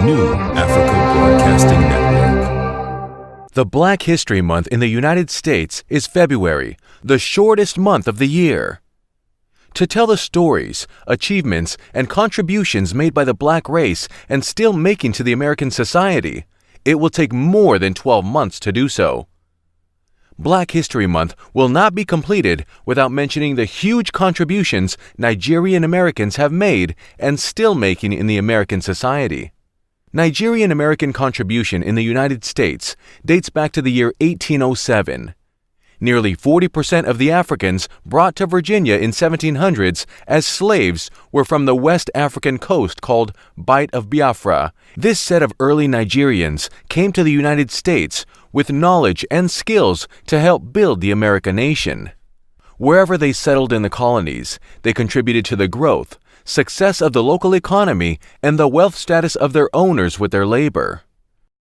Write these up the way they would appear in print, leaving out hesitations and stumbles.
New Africa Broadcasting Network. The Black History Month in the United States is February, the shortest month of the year. To tell the stories, achievements, and contributions made by the black race and still making to the American society, it will take more than 12 months to do so. Black History Month will not be completed without mentioning the huge contributions Nigerian Americans have made and still making in the American society. Nigerian American contribution in the United States dates back to the year 1807. Nearly 40% of the Africans brought to Virginia in 1700s as slaves were from the West African coast called Bight of Biafra. This set of early Nigerians came to the United States with knowledge and skills to help build the American nation. Wherever they settled in the colonies, they contributed to the growth, success of the local economy, and the wealth status of their owners with their labor.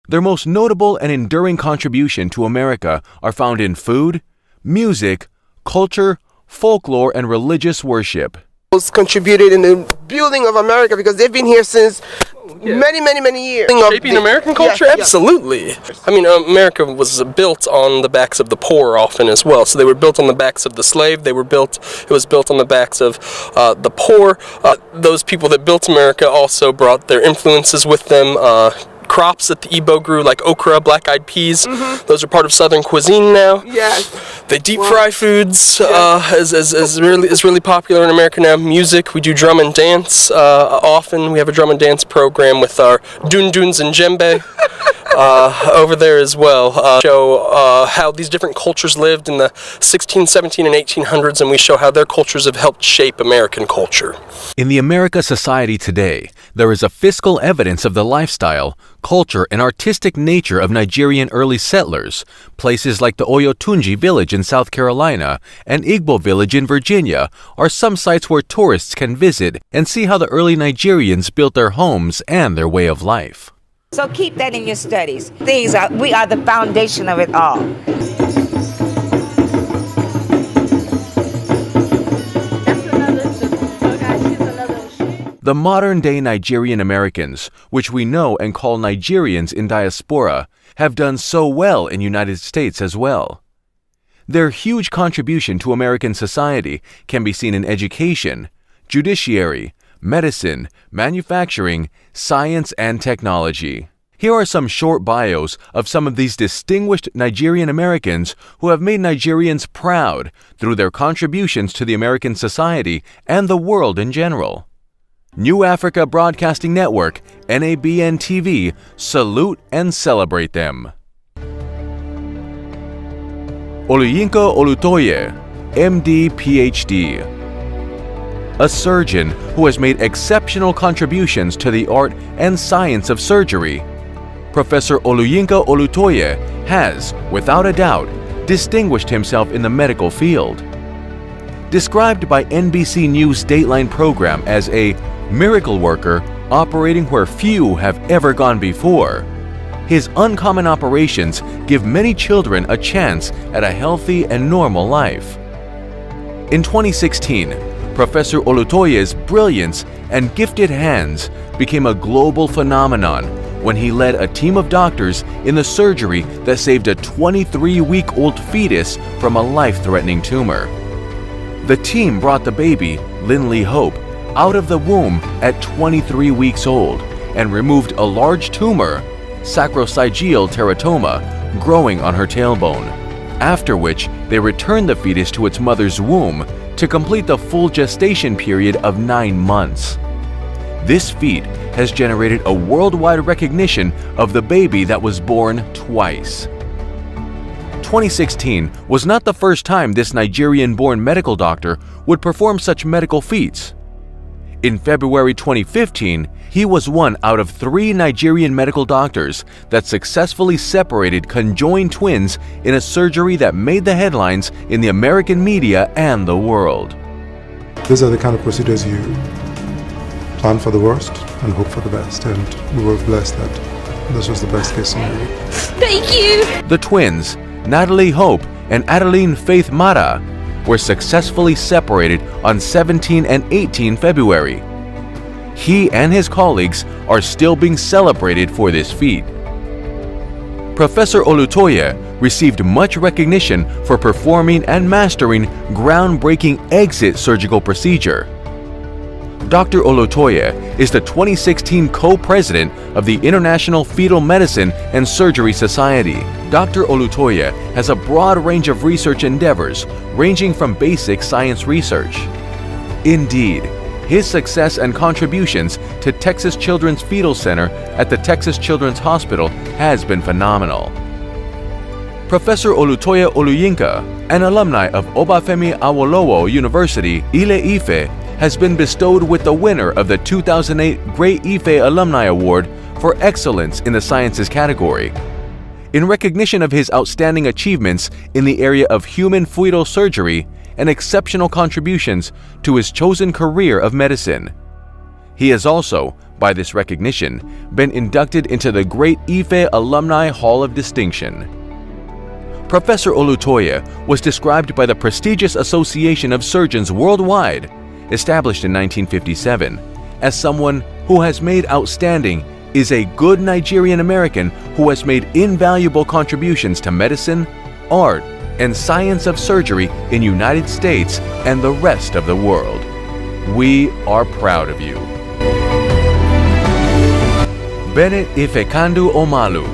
Their most notable and enduring contribution to America are found in food, music, culture, folklore, and religious worship. Contributed in the building of America because they've been here since many years. Shaping American culture? Yeah. Absolutely. I mean, America was built on the backs of the poor often as well. So they were built on the backs of the slave. It was built on the backs of the poor. Those people that built America also brought their influences with them. Crops that the Igbo grew, like okra, black-eyed peas, those are part of Southern cuisine now. Yes. They deep fry foods is really popular in America now. Music, we do drum and dance often. We have a drum and dance program with our Dunduns and Djembe over there as well. Show how these different cultures lived in the 16, 17, and 1800s, and we show how their cultures have helped shape American culture. In the America society today, there is a fiscal evidence of the lifestyle, culture, and artistic nature of Nigerian early settlers. Places like the Oyotunji village in South Carolina and Igbo village in Virginia are some sites where tourists can visit and see how the early Nigerians built their homes and their way of life. So keep that in your studies. We are the foundation of it all. The modern-day Nigerian Americans, which we know and call Nigerians in diaspora, have done so well in the United States as well. Their huge contribution to American society can be seen in education, judiciary, medicine, manufacturing, science, and technology. Here are some short bios of some of these distinguished Nigerian Americans who have made Nigerians proud through their contributions to the American society and the world in general. New Africa Broadcasting Network, NABN-TV, salute and celebrate them. Oluyinka Olutoye, MD, PhD. A surgeon who has made exceptional contributions to the art and science of surgery. Professor Oluyinka Olutoye has, without a doubt, distinguished himself in the medical field. Described by NBC News Dateline program as a miracle worker operating where few have ever gone before, his uncommon operations give many children a chance at a healthy and normal life. In 2016, Professor Olutoye's brilliance and gifted hands became a global phenomenon when he led a team of doctors in the surgery that saved a 23-week-old fetus from a life-threatening tumor. The team brought the baby, Linley Hope, out of the womb at 23 weeks old and removed a large tumor, sacrococcygeal teratoma, growing on her tailbone, after which they returned the fetus to its mother's womb to complete the full gestation period of 9 months. This feat has generated a worldwide recognition of the baby that was born twice. 2016 was not the first time this Nigerian-born medical doctor would perform such medical feats. In February 2015, he was one out of 3 Nigerian medical doctors that successfully separated conjoined twins in a surgery that made the headlines in the American media and the world. These are the kind of procedures you plan for the worst and hope for the best, and we were blessed that this was the best case scenario. Thank you. The twins, Natalie Hope and Adeline Faith Mara, were successfully separated on 17 and 18 February. He and his colleagues are still being celebrated for this feat. Professor Olutoye received much recognition for performing and mastering groundbreaking exit surgical procedure. Dr. Olutoye is the 2016 co-president of the International Fetal Medicine and Surgery Society. Dr. Olutoye has a broad range of research endeavors ranging from basic science research. Indeed, his success and contributions to Texas Children's Fetal Center at the Texas Children's Hospital has been phenomenal. Professor Olutoye Oluyinka, an alumni of Obafemi Awolowo University, Ile-Ife, has been bestowed with the winner of the 2008 Great Ife Alumni Award for Excellence in the Sciences category. In recognition of his outstanding achievements in the area of human fetal surgery and exceptional contributions to his chosen career of medicine. He has also, by this recognition, been inducted into the Great Ife Alumni Hall of Distinction. Professor Olutoye was described by the prestigious Association of Surgeons Worldwide, established in 1957, as someone who has made outstanding, is a good Nigerian American who has made invaluable contributions to medicine, art, and science of surgery in United States and the rest of the world. We are proud of you. Bennett Ifekandu Omalu.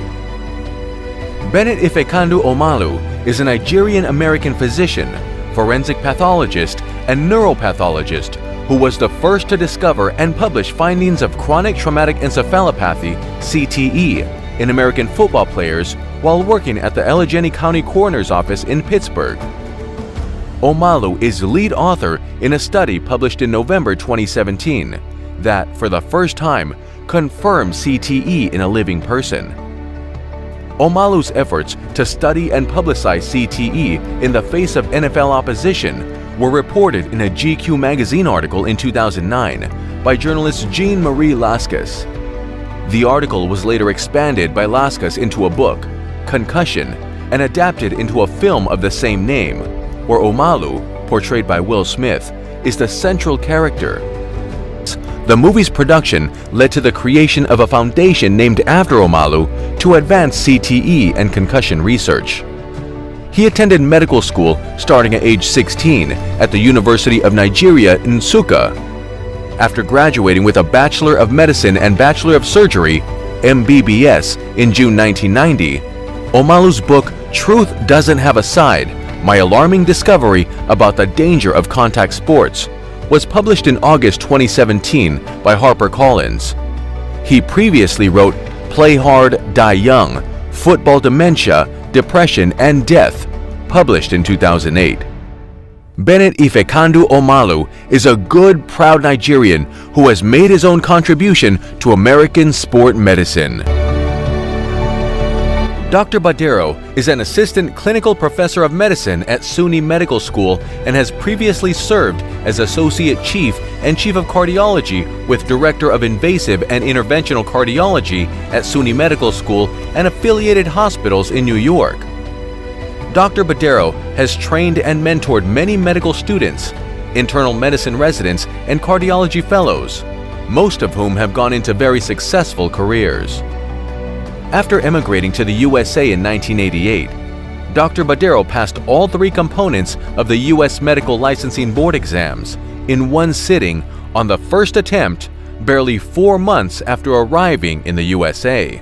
Bennett Ifekandu Omalu is a Nigerian-American physician, forensic pathologist, and neuropathologist who was the first to discover and publish findings of chronic traumatic encephalopathy, CTE, in American football players while working at the Allegheny County Coroner's Office in Pittsburgh. Omalu is lead author in a study published in November 2017 that, for the first time, confirmed CTE in a living person. Omalu's efforts to study and publicize CTE in the face of NFL opposition were reported in a GQ magazine article in 2009 by journalist Jean-Marie Lascaux. The article was later expanded by Lascaux into a book, Concussion, and adapted into a film of the same name, where Omalu, portrayed by Will Smith, is the central character. The movie's production led to the creation of a foundation named after Omalu to advance CTE and concussion research. He attended medical school starting at age 16 at the University of Nigeria in Nsukka. After graduating with a Bachelor of Medicine and Bachelor of Surgery, MBBS, in June 1990, Omalu's book Truth Doesn't Have a Side: My Alarming Discovery About the Danger of Contact Sports was published in August 2017 by HarperCollins. He previously wrote Play Hard, Die Young: Football Dementia, Depression, and Death, published in 2008. Bennett Ifekandu Omalu is a good, proud Nigerian who has made his own contribution to American sport medicine. Dr. Badero is an assistant clinical professor of medicine at SUNY Medical School and has previously served as associate chief and chief of cardiology with director of invasive and interventional cardiology at SUNY Medical School and affiliated hospitals in New York. Dr. Badero has trained and mentored many medical students, internal medicine residents, and cardiology fellows, most of whom have gone into very successful careers. After emigrating to the USA in 1988, Dr. Badero passed all three components of the U.S. Medical Licensing Board exams in one sitting on the first attempt, barely 4 months after arriving in the USA.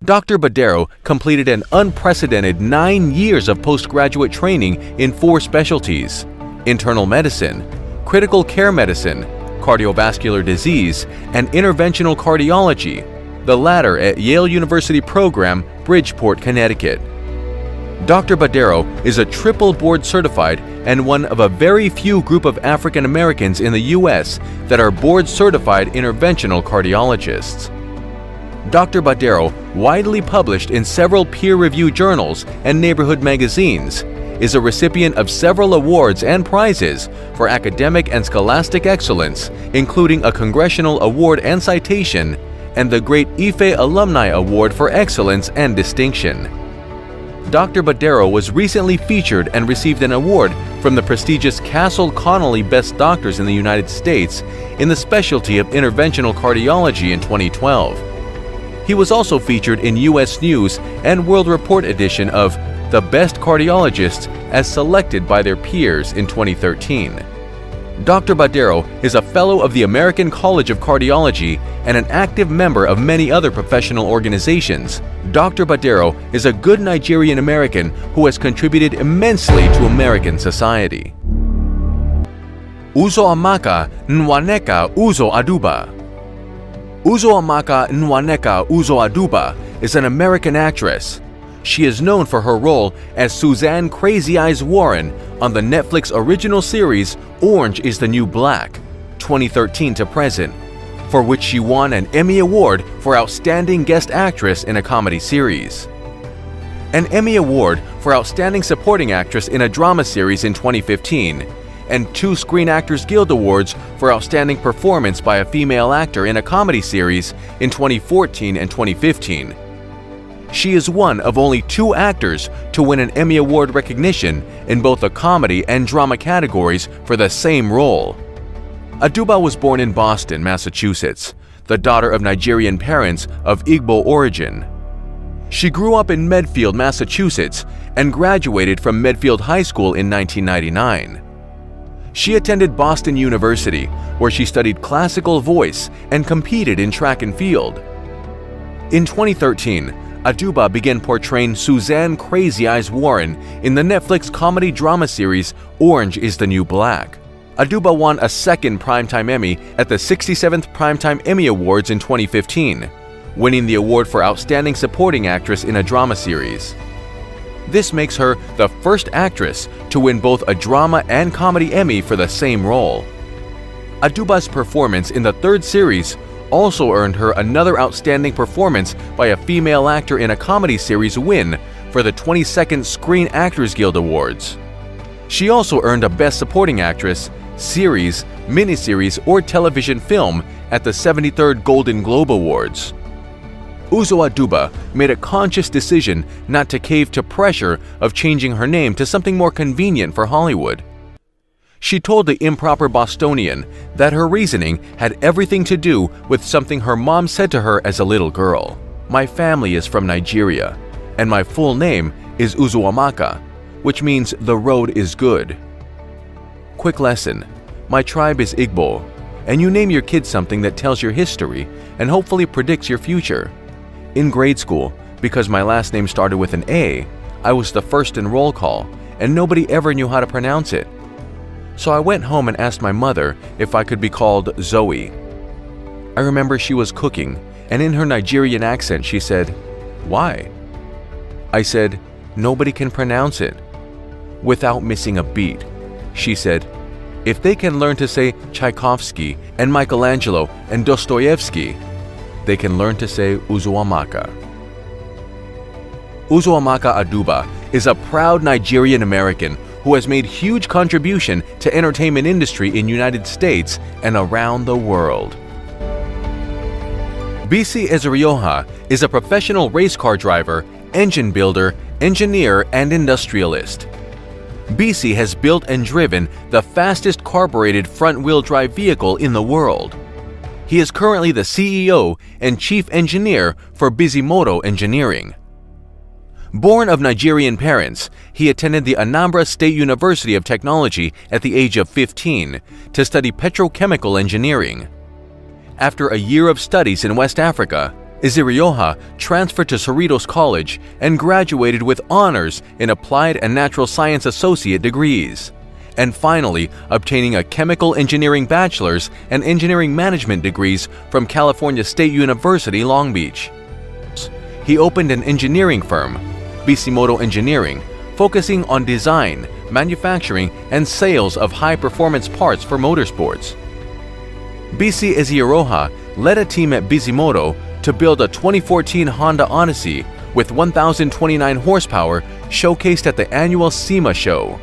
Dr. Badero completed an unprecedented 9 years of postgraduate training in 4 specialties: internal medicine, critical care medicine, cardiovascular disease, and interventional cardiology, the latter at Yale University program, Bridgeport, Connecticut. Dr. Badero is a triple board certified and one of a very few group of African Americans in the U.S. that are board certified interventional cardiologists. Dr. Badero, widely published in several peer-reviewed journals and neighborhood magazines, is a recipient of several awards and prizes for academic and scholastic excellence, including a Congressional Award and Citation, and the Great Ife Alumni Award for Excellence and Distinction. Dr. Badero was recently featured and received an award from the prestigious Castle Connolly Best Doctors in the United States in the specialty of interventional cardiology in 2012. He was also featured in U.S. News and World Report edition of The Best Cardiologists as selected by their peers in 2013. Dr. Badero is a fellow of the American College of Cardiology and an active member of many other professional organizations. Dr. Badero is a good Nigerian American who has contributed immensely to American society. Uzoamaka Nwaneka Uzo-Aduba. Uzoamaka Nwaneka Uzo-Aduba is an American actress. She is known for her role as Suzanne Crazy Eyes Warren on the Netflix original series Orange is the New Black, 2013 to present, for which she won an Emmy Award for Outstanding Guest Actress in a Comedy Series, an Emmy Award for Outstanding Supporting Actress in a Drama Series in 2015, and 2 Screen Actors Guild Awards for Outstanding Performance by a Female Actor in a Comedy Series in 2014 and 2015. She is one of only 2 actors to win an Emmy Award recognition in both the comedy and drama categories for the same role. Aduba was born in Boston, Massachusetts, the daughter of Nigerian parents of Igbo origin. She grew up in Medfield, Massachusetts, and graduated from Medfield High School in 1999. She attended Boston University, where she studied classical voice and competed in track and field. In 2013, Aduba began portraying Suzanne Crazy Eyes Warren in the Netflix comedy drama series Orange is the New Black. Aduba won a second Primetime Emmy at the 67th Primetime Emmy Awards in 2015, winning the award for Outstanding Supporting Actress in a Drama Series. This makes her the first actress to win both a drama and comedy Emmy for the same role. Aduba's performance in the 3rd series also earned her another Outstanding Performance by a Female Actor in a Comedy Series win for the 22nd Screen Actors Guild Awards. She also earned a Best Supporting Actress, Series, Miniseries, or Television Film at the 73rd Golden Globe Awards. Uzo-Aduba made a conscious decision not to cave to pressure of changing her name to something more convenient for Hollywood. She told the Improper Bostonian that her reasoning had everything to do with something her mom said to her as a little girl. "My family is from Nigeria, and my full name is Uzoamaka, which means the road is good." Quick lesson: my tribe is Igbo, and you name your kid something that tells your history and hopefully predicts your future. In grade school, because my last name started with an A, I was the first in roll call, and nobody ever knew how to pronounce it. So I went home and asked my mother if I could be called Zoe. I remember she was cooking, and in her Nigerian accent she said, "Why?" I said, "Nobody can pronounce it." Without missing a beat, she said, "If they can learn to say Tchaikovsky and Michelangelo and Dostoevsky, they can learn to say Uzoamaka." Uzoamaka Aduba is a proud Nigerian American who has made huge contribution to entertainment industry in United States and around the world. Bisi Ezerioha is a professional race car driver, engine builder, engineer, and industrialist. Bisi has built and driven the fastest carbureted front-wheel drive vehicle in the world. He is currently the CEO and chief engineer for Bisimoto Engineering. Born of Nigerian parents, he attended the Anambra State University of Technology at the age of 15 to study petrochemical engineering. After a year of studies in West Africa, Ezerioha transferred to Cerritos College and graduated with honors in Applied and Natural Science Associate degrees, and finally obtaining a Chemical Engineering Bachelor's and Engineering Management degrees from California State University, Long Beach. He opened an engineering firm, Bisimoto Engineering, focusing on design, manufacturing, and sales of high-performance parts for motorsports. Bisi Ezerioha led a team at Bisimoto to build a 2014 Honda Odyssey with 1,029 horsepower showcased at the annual SEMA show.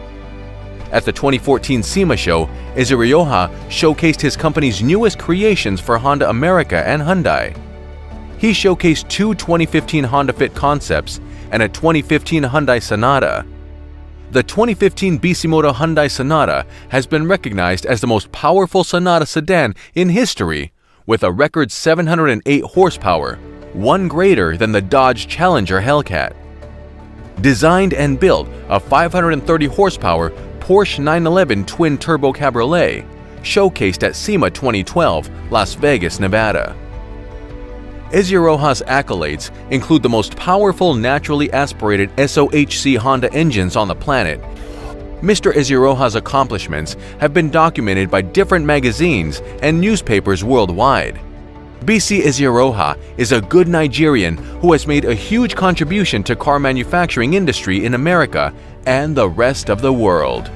At the 2014 SEMA show, Ezerioha showcased his company's newest creations for Honda America and Hyundai. He showcased 2 2015 Honda Fit concepts and a 2015 Hyundai Sonata. The 2015 Bisimoto Hyundai Sonata has been recognized as the most powerful Sonata sedan in history, with a record 708 horsepower, one greater than the Dodge Challenger Hellcat. Designed and built a 530 horsepower Porsche 911 twin-turbo cabriolet, showcased at SEMA 2012, Las Vegas, Nevada. Eziroha's accolades include the most powerful naturally aspirated SOHC Honda engines on the planet. Mr. Eziroha's accomplishments have been documented by different magazines and newspapers worldwide. BC Eziroha is a good Nigerian who has made a huge contribution to car manufacturing industry in America and the rest of the world.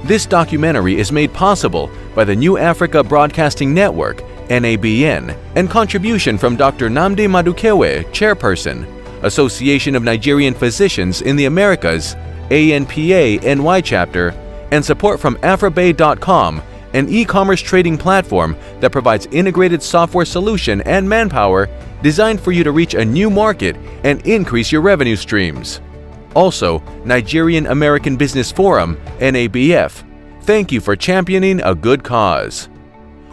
This documentary is made possible by the New Africa Broadcasting Network, NABN, and contribution from Dr. Nnamdi Madukewe, Chairperson, Association of Nigerian Physicians in the Americas, ANPA NY Chapter, and support from Afrabay.com, an e-commerce trading platform that provides integrated software solution and manpower designed for you to reach a new market and increase your revenue streams. Also, Nigerian American Business Forum, NABF, thank you for championing a good cause.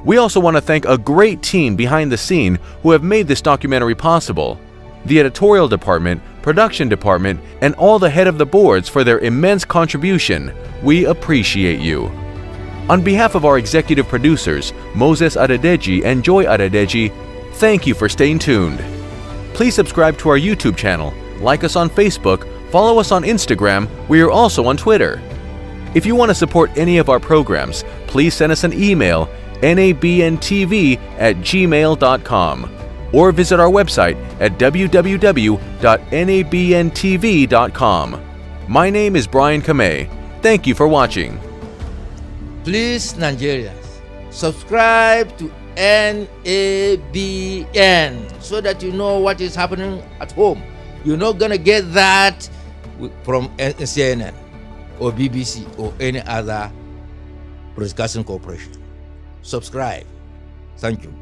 We also want to thank a great team behind the scene who have made this documentary possible. The editorial department, production department, and all the head of the boards for their immense contribution. We appreciate you. On behalf of our executive producers, Moses Adedeji and Joy Adedeji, thank you for staying tuned. Please subscribe to our YouTube channel, like us on Facebook, follow us on Instagram, we are also on Twitter. If you want to support any of our programs, please send us an email, nabntv@gmail.com, or visit our website at www.nabntv.com. My name is Brian Kamei. Thank you for watching. Please, Nigerians, subscribe to NABN so that you know what is happening at home. You're not going to get that from CNN or BBC or any other broadcasting corporation. Subscribe. Thank you.